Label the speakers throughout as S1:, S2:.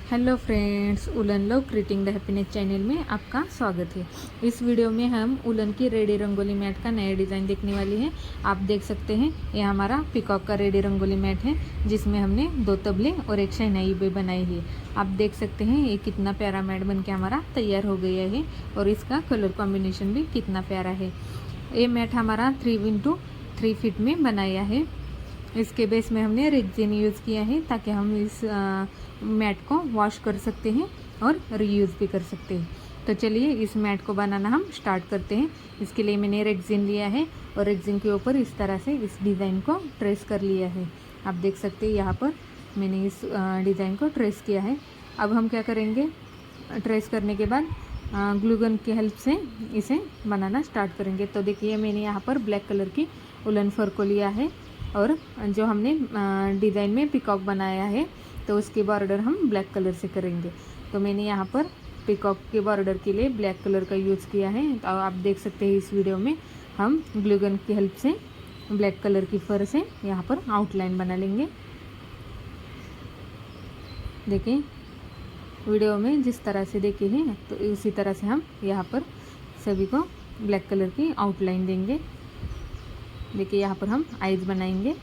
S1: Hello friends, woollen love creating the happiness channel में आपका स्वागत है। इस वीडियो में हम उलन की रेडी रंगोली मैट का नया डिज़ाइन देखने वाली हैं। आप देख सकते हैं ये हमारा पिकॉक का रेडी रंगोली मैट है, जिसमें हमने 2 तबले और एक शहनाई भी बनाई है। आप देख सकते हैं ये कितना प्यारा मैट बन के हमारा तैयार हो गया है और इसका कलर कॉम्बिनेशन भी कितना प्यारा है। ये मैट हमारा 3x3 फीट में बनाया है। इसके बेस में हमने रेक्सिन यूज़ किया है ताकि हम इस मैट को वॉश कर सकते हैं और रीयूज़ भी कर सकते हैं। तो चलिए इस मैट को बनाना हम स्टार्ट करते हैं। इसके लिए मैंने रेक्सिन लिया है और रेक्सिन के ऊपर इस तरह से इस डिज़ाइन को ट्रेस कर लिया है। आप देख सकते हैं यहाँ पर मैंने इस डिज़ाइन को ट्रेस किया है। अब हम क्या करेंगे, ट्रेस करने के बाद ग्लू गन की हेल्प से इसे बनाना स्टार्ट करेंगे। तो देखिए मैंने यहाँ पर ब्लैक कलर की उलन फर को लिया है और जो हमने डिज़ाइन में पिकॉक बनाया है तो उसकी बॉर्डर हम ब्लैक कलर से करेंगे। तो मैंने यहाँ पर पिकॉक के बॉर्डर के लिए ब्लैक कलर का यूज़ किया है। तो आप देख सकते हैं इस वीडियो में हम ग्लू गन की हेल्प से ब्लैक कलर की फर से यहाँ पर आउटलाइन बना लेंगे। देखिए वीडियो में जिस तरह से देखे हैं तो उसी तरह से हम यहाँ पर सभी को ब्लैक कलर की आउटलाइन देंगे। देखिए यहाँ पर हम आइज बनाएंगे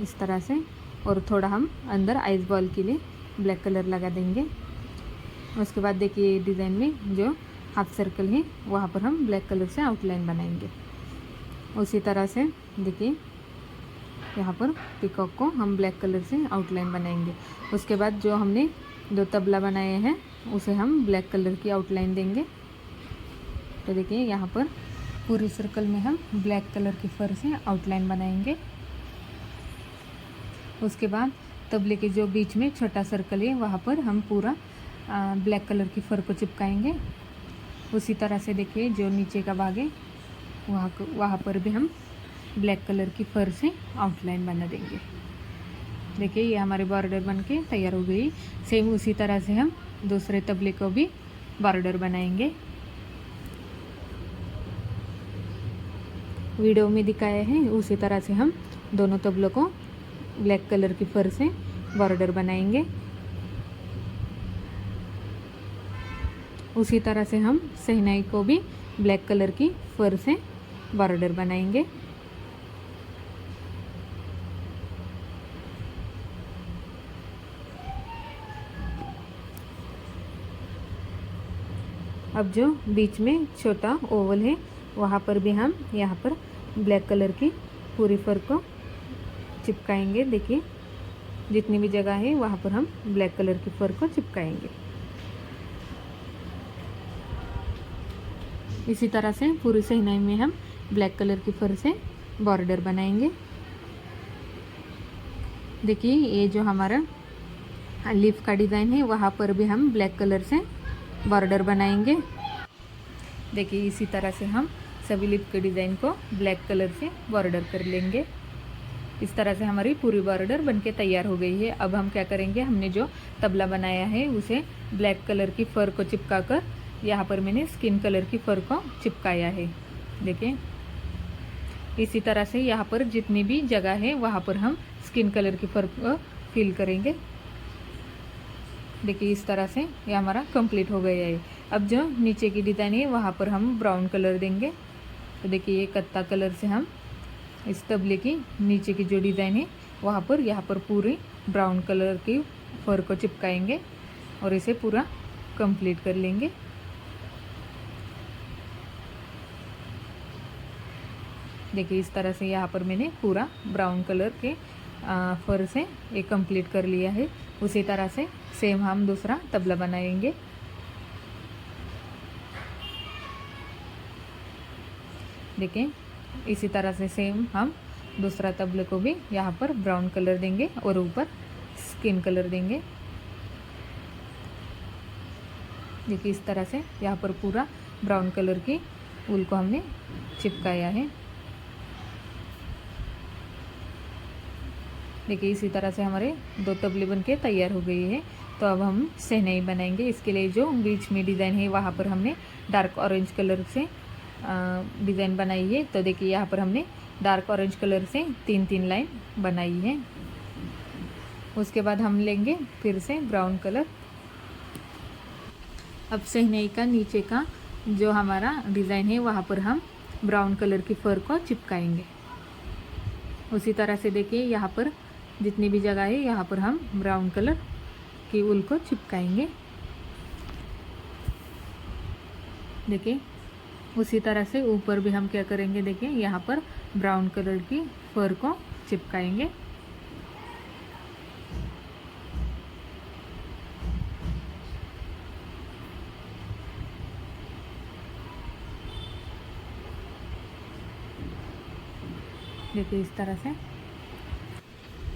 S1: इस तरह से और थोड़ा हम अंदर आइज बॉल के लिए ब्लैक कलर लगा देंगे। उसके बाद देखिए डिज़ाइन में जो हाफ सर्कल है वहाँ पर हम ब्लैक कलर से आउटलाइन बनाएंगे। उसी तरह से देखिए यहाँ पर पिकॉक को हम ब्लैक कलर से आउटलाइन बनाएंगे। उसके बाद जो हमने 2 तबला बनाए हैं उसे हम ब्लैक कलर की आउटलाइन देंगे। तो देखिए यहाँ पर पूरी सर्कल में हम ब्लैक कलर की फर से आउटलाइन बनाएंगे। उसके बाद तबले के जो बीच में छोटा सर्कल है वहाँ पर हम पूरा ब्लैक कलर की फर को चिपकाएंगे। उसी तरह से देखिए जो नीचे का भाग है वहाँ पर भी हम ब्लैक कलर की फर से आउटलाइन बना देंगे। देखिए ये हमारे बॉर्डर बन के तैयार हो गई। सेम उसी तरह से हम दूसरे तबले को भी बॉर्डर बनाएंगे। वीडियो में दिखाया है उसी तरह से हम दोनों तबलों को ब्लैक कलर की फर से बॉर्डर बनाएंगे। उसी तरह से हम शहनाई को भी ब्लैक कलर की फर से बॉर्डर बनाएंगे। अब जो बीच में छोटा ओवल है वहाँ पर भी हम यहाँ पर ब्लैक कलर की पूरी फर को चिपकाएंगे। देखिए जितनी भी जगह है वहाँ पर हम ब्लैक कलर की फर को चिपकाएंगे। इसी तरह से पूरी शहनाई में हम ब्लैक कलर की फर से बॉर्डर बनाएंगे। देखिए ये जो हमारा लीफ का डिज़ाइन है वहाँ पर भी हम ब्लैक कलर से बॉर्डर बनाएंगे। देखिए इसी तरह से हम सभी लीफ के डिज़ाइन को ब्लैक कलर से बॉर्डर कर लेंगे। इस तरह से हमारी पूरी बॉर्डर बनके तैयार हो गई है। अब हम क्या करेंगे, हमने जो तबला बनाया है उसे ब्लैक कलर की फर को चिपका कर यहाँ पर मैंने स्किन कलर की फर को चिपकाया है। देखिए इसी तरह से यहाँ पर जितनी भी जगह है वहाँ पर हम स्किन कलर की फर को फिल करेंगे। देखिए इस तरह से ये हमारा कंप्लीट हो गया है। अब जो नीचे की डिज़ाइन है वहाँ पर हम ब्राउन कलर देंगे। तो देखिए ये कत्ता कलर से हम इस तबले की नीचे की जो डिज़ाइन है वहाँ पर यहाँ पर पूरी ब्राउन कलर की फर को चिपकाएंगे और इसे पूरा कंप्लीट कर लेंगे। देखिए इस तरह से यहाँ पर मैंने पूरा ब्राउन कलर के फर से ये कंप्लीट कर लिया है। उसी तरह से सेम हम दूसरा तबला बनाएंगे। देखिए इसी तरह से सेम हम दूसरा तबले को भी यहाँ पर ब्राउन कलर देंगे और ऊपर स्किन कलर देंगे। देखिए इस तरह से यहाँ पर पूरा ब्राउन कलर की ऊल को हमने चिपकाया है। देखिए इसी तरह से हमारे 2 तबले बनके तैयार हो गई है। तो अब हम शहनाई बनाएंगे। इसके लिए जो बीच में डिज़ाइन है वहाँ पर हमने डार्क ऑरेंज कलर से डिज़ाइन बनाई है। तो देखिए यहाँ पर हमने डार्क ऑरेंज कलर से 3-3 लाइन बनाई है। उसके बाद हम लेंगे फिर से ब्राउन कलर। अब शहनाई का नीचे का जो हमारा डिज़ाइन है वहाँ पर हम ब्राउन कलर की फर को चिपकाएंगे। उसी तरह से देखिए यहाँ पर जितनी भी जगह है यहाँ पर हम ब्राउन कलर की ऊल को चिपकाएंगे। देखिए उसी तरह से ऊपर भी हम क्या करेंगे, देखिए यहाँ पर ब्राउन कलर की फर को चिपकाएंगे। देखिए इस तरह से।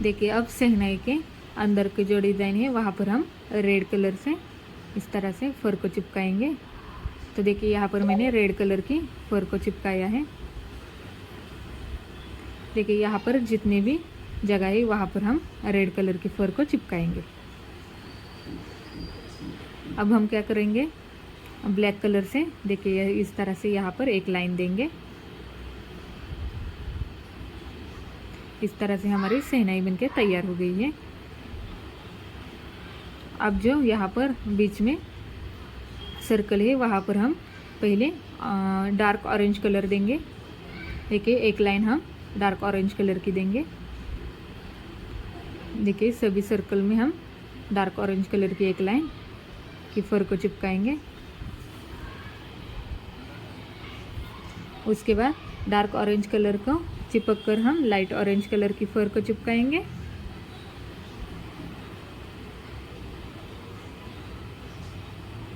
S1: देखिए अब शहनाई के अंदर के जो डिज़ाइन है वहाँ पर हम रेड कलर से इस तरह से फर को चिपकाएंगे। तो देखिए यहाँ पर मैंने रेड कलर की फर को चिपकाया है। देखिए यहाँ पर जितने भी जगह है वहाँ पर हम रेड कलर की फर को चिपकाएंगे। अब हम क्या करेंगे, ब्लैक कलर से देखिए इस तरह से यहाँ पर एक लाइन देंगे। इस तरह से हमारी शहनाई बनके तैयार हो गई है। अब जो यहाँ पर बीच में सर्कल है वहाँ पर हम पहले डार्क ऑरेंज कलर देंगे। देखिए एक लाइन हम डार्क ऑरेंज कलर की देंगे। देखिए सभी सर्कल में हम डार्क ऑरेंज कलर की एक लाइन की फर को चिपकाएंगे। उसके बाद डार्क ऑरेंज कलर को चिपक कर हम लाइट ऑरेंज कलर की फर को चिपकाएंगे।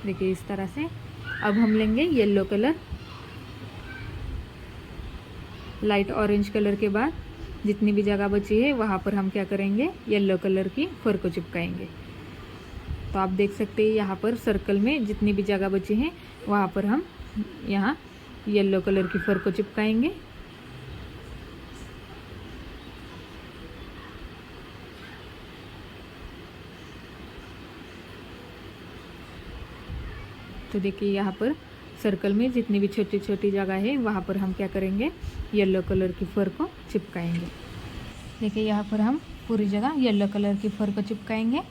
S1: देखिए इस तरह से। अब हम लेंगे yellow colour. Light orange colour के बाद जितनी भी जगह बची है वहाँ पर हम क्या करेंगे, येलो कलर की फर को चिपकाएंगे। तो आप देख सकते हैं यहाँ पर सर्कल में जितनी भी जगह बची है वहाँ पर हम यहाँ येलो कलर की फर को चिपकाएंगे। तो देखिए यहाँ पर सर्कल में जितनी भी छोटी छोटी जगह है वहाँ पर हम क्या करेंगे, येलो कलर की फर को चिपकाएंगे। देखिए यहाँ पर हम पूरी जगह येलो कलर की फर को चिपकाएंगे।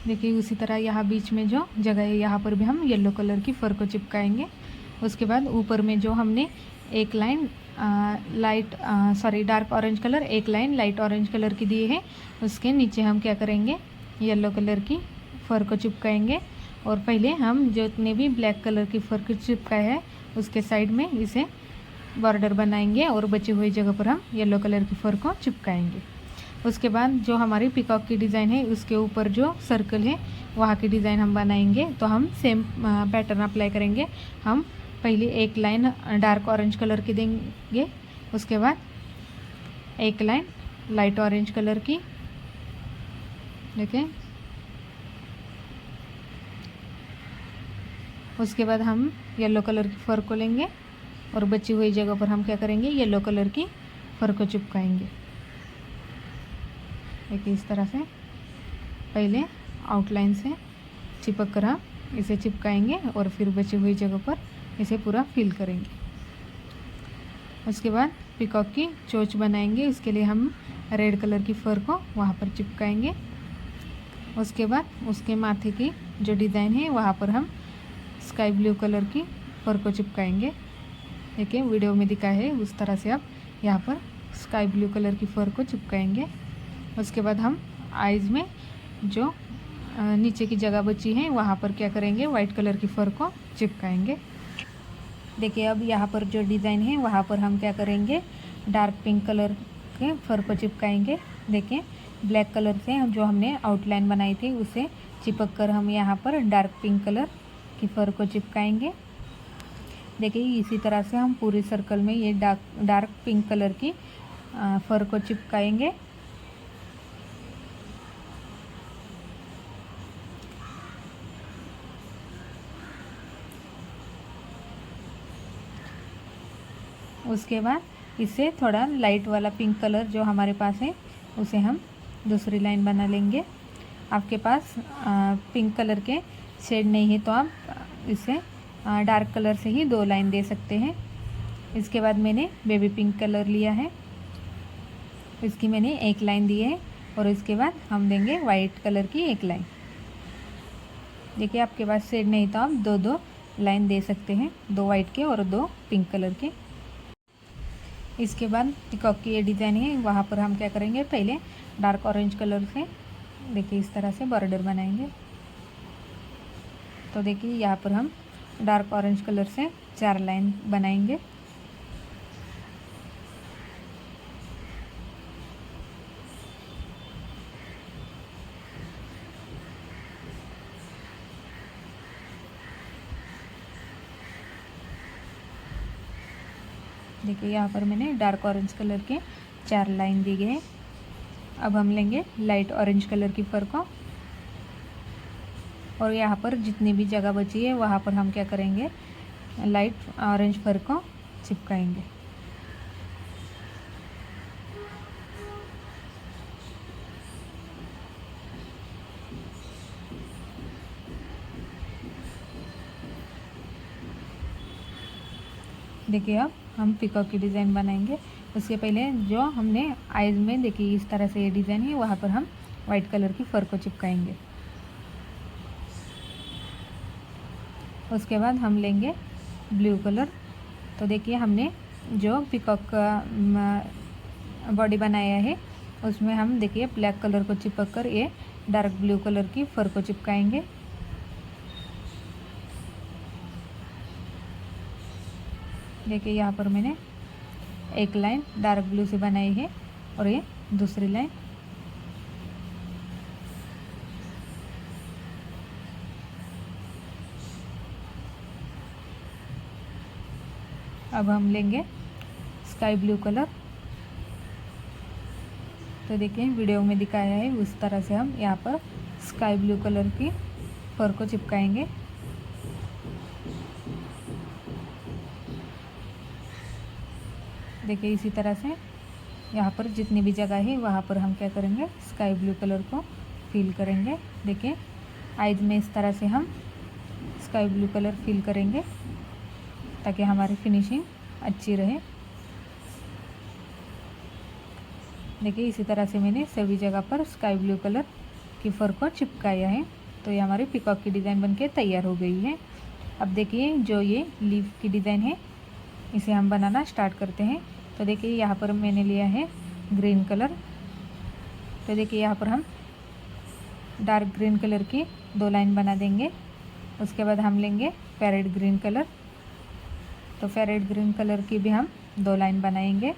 S1: देखिए उसी तरह यहाँ बीच में जो जगह है यहाँ पर भी हम येलो कलर की फर को चिपकाएंगे। उसके बाद ऊपर में जो हमने एक लाइन डार्क ऑरेंज कलर, एक लाइन लाइट ऑरेंज कलर की दी है, उसके नीचे हम क्या करेंगे, येलो कलर की फर को चिपकाएंगे। और पहले हम जितने भी ब्लैक कलर की फर को चिपकाए है उसके साइड में इसे बॉर्डर बनाएंगे और बची हुई जगह पर हम येलो कलर की फर को चिपकाएंगे। उसके बाद जो हमारी पिकॉक की डिज़ाइन है उसके ऊपर जो सर्कल है वहाँ की डिज़ाइन हम बनाएंगे। तो हम सेम पैटर्न अप्लाई करेंगे। हम पहले एक लाइन डार्क ऑरेंज कलर की देंगे, उसके बाद एक लाइन लाइट ऑरेंज कलर की, देखिए। उसके बाद हम येलो कलर की फर को लेंगे और बची हुई जगह पर हम क्या करेंगे, येलो कलर की फर को चिपकाएंगे। देखिए इस तरह से पहले आउटलाइन से चिपक कर हम इसे चिपकाएंगे और फिर बची हुई जगह पर इसे पूरा फिल करेंगे। उसके बाद पिकॉक की चोंच बनाएंगे। उसके लिए हम रेड कलर की फर को वहाँ पर चिपकाएंगे। उसके बाद उसके माथे की जो डिज़ाइन है वहाँ पर हम स्काई ब्लू कलर की फर को चिपकाएंगे। देखिए वीडियो में दिखा है उस तरह से आप यहाँ पर स्काई ब्लू कलर की फर को चिपकाएंगे। उसके बाद हम आइज़ में जो नीचे की जगह बची है वहाँ पर क्या करेंगे, वाइट कलर की फर को चिपकाएंगे। देखिए अब यहाँ पर जो डिज़ाइन है वहाँ पर हम क्या करेंगे, डार्क पिंक कलर के फर को चिपकाएंगे। देखिए ब्लैक कलर से हम जो हमने आउटलाइन बनाई थी उसे चिपक कर हम यहाँ पर डार्क पिंक कलर की फर को चिपकाएंगे। देखिए इसी तरह से हम पूरे सर्कल में ये डार्क पिंक कलर की फर को चिपकाएंगे। उसके बाद इससे थोड़ा लाइट वाला पिंक कलर जो हमारे पास है उसे हम दूसरी लाइन बना लेंगे। आपके पास पिंक कलर के शेड नहीं है तो आप इसे डार्क कलर से ही 2 लाइन दे सकते हैं। इसके बाद मैंने बेबी पिंक कलर लिया है, इसकी मैंने एक लाइन दी है और इसके बाद हम देंगे वाइट कलर की एक लाइन। देखिए आपके पास शेड नहीं तो आप दो दो लाइन दे सकते हैं, 2 वाइट के और 2 पिंक कलर के। इसके बाद पिकॉक की ये डिज़ाइन है, वहाँ पर हम क्या करेंगे, पहले डार्क ऑरेंज कलर से देखिए इस तरह से बॉर्डर बनाएंगे। तो देखिए यहाँ पर हम डार्क ऑरेंज कलर से 4 लाइन बनाएंगे। देखिए यहाँ पर मैंने डार्क ऑरेंज कलर के 4 लाइन दी गए। अब हम लेंगे लाइट ऑरेंज कलर की फर को और यहाँ पर जितनी भी जगह बची है वहाँ पर हम क्या करेंगे, लाइट ऑरेंज फर को चिपकाएंगे। देखिए अब हम पिकॉक की डिज़ाइन बनाएंगे। उसके पहले जो हमने आइज़ में देखिए इस तरह से ये डिज़ाइन है, वहाँ पर हम वाइट कलर की फर को चिपकाएंगे। उसके बाद हम लेंगे ब्लू कलर। तो देखिए हमने जो पिकॉक का बॉडी बनाया है उसमें हम देखिए ब्लैक कलर को चिपक कर ये डार्क ब्लू कलर की फर को चिपकाएंगे। देखिए यहाँ पर मैंने एक लाइन डार्क ब्लू से बनाई है और ये दूसरी लाइन। अब हम लेंगे स्काई ब्लू कलर। तो देखिए वीडियो में दिखाया है उस तरह से हम यहाँ पर स्काई ब्लू कलर की फर को चिपकाएंगे। देखिए इसी तरह से यहाँ पर जितनी भी जगह है वहाँ पर हम क्या करेंगे, स्काई ब्लू कलर को फिल करेंगे। देखिए आइज में इस तरह से हम स्काई ब्लू कलर फिल करेंगे ताकि हमारी फिनिशिंग अच्छी रहे। देखिए इसी तरह से मैंने सभी जगह पर स्काई ब्लू कलर की फर को चिपकाया है। तो ये हमारी पिकॉक की डिज़ाइन बनके तैयार हो गई है। अब देखिए जो ये लीफ की डिज़ाइन है इसे हम बनाना स्टार्ट करते हैं। तो देखिए यहाँ पर मैंने लिया है ग्रीन कलर। तो देखिए यहाँ पर हम डार्क ग्रीन कलर की 2 लाइन बना देंगे। उसके बाद हम लेंगे पैरेट ग्रीन कलर। तो पैरेट ग्रीन कलर की भी हम 2 लाइन बनाएंगे।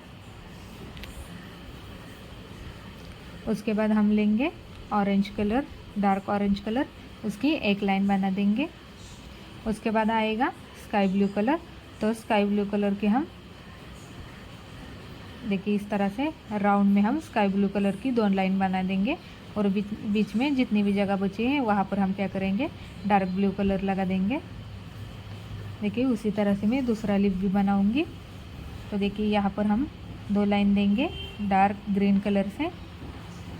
S1: उसके बाद हम लेंगे orange colour, dark orange colour, उसकी 1 लाइन बना देंगे। उसके बाद आएगा स्काई ब्लू कलर। तो स्काई ब्लू कलर के हम देखिए इस तरह से राउंड में हम स्काई ब्लू कलर की 2 लाइन बना देंगे और बीच में जितनी भी जगह बची है वहाँ पर हम क्या करेंगे, डार्क ब्लू कलर लगा देंगे। देखिए उसी तरह से मैं दूसरा लिप भी बनाऊंगी। तो देखिए यहाँ पर हम 2 लाइन देंगे डार्क ग्रीन कलर से।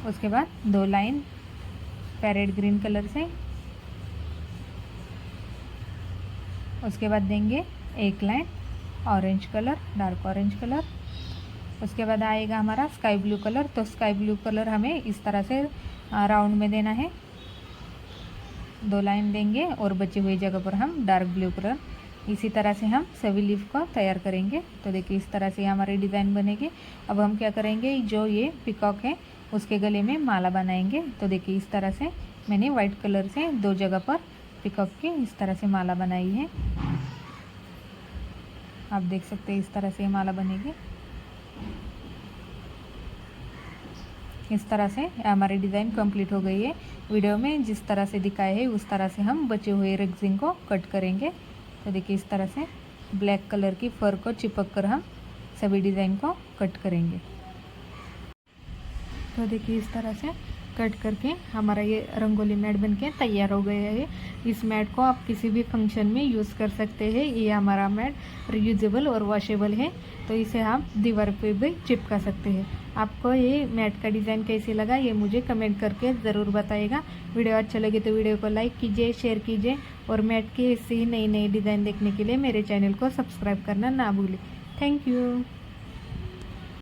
S1: उसके बाद 2 लाइन पैरेट ग्रीन कलर से। उसके बाद देंगे 1 line orange colour, dark orange colour. उसके बाद आएगा हमारा स्काई ब्लू कलर। तो स्काई ब्लू कलर हमें इस तरह से राउंड में देना है, 2 लाइन देंगे और बची हुई जगह पर हम डार्क ब्लू कलर। इसी तरह से हम सभी लीफ को तैयार करेंगे। तो देखिए इस तरह से हमारी डिज़ाइन बनेगी। अब हम क्या करेंगे, जो ये पिकॉक है उसके गले में माला बनाएंगे। तो देखिए इस तरह से मैंने वाइट कलर से 2 जगह पर पिकॉक की इस तरह से माला बनाई है। आप देख सकते हैं इस तरह से माला बनेगी। इस तरह से हमारी डिज़ाइन कंप्लीट हो गई है। वीडियो में जिस तरह से दिखाया है उस तरह से हम बचे हुए रेक्सिन को कट करेंगे। तो देखिए इस तरह से ब्लैक कलर की फर को चिपक कर हम सभी डिज़ाइन को कट करेंगे। तो देखिए इस तरह से कट करके हमारा ये रंगोली मैट बनके तैयार हो गया है। इस मैट को आप किसी भी फंक्शन में यूज़ कर सकते हैं। ये हमारा मैट रियूजेबल और वॉशेबल है, तो इसे आप दीवार पे भी चिपका सकते हैं। आपको ये मैट का डिज़ाइन कैसे लगा ये मुझे कमेंट करके ज़रूर बताइएगा। वीडियो अच्छा लगे तो वीडियो को लाइक कीजिए, शेयर कीजिए और मैट की ऐसी ही नई नई डिज़ाइन देखने के लिए मेरे चैनल को सब्सक्राइब करना ना भूलें। Thank you.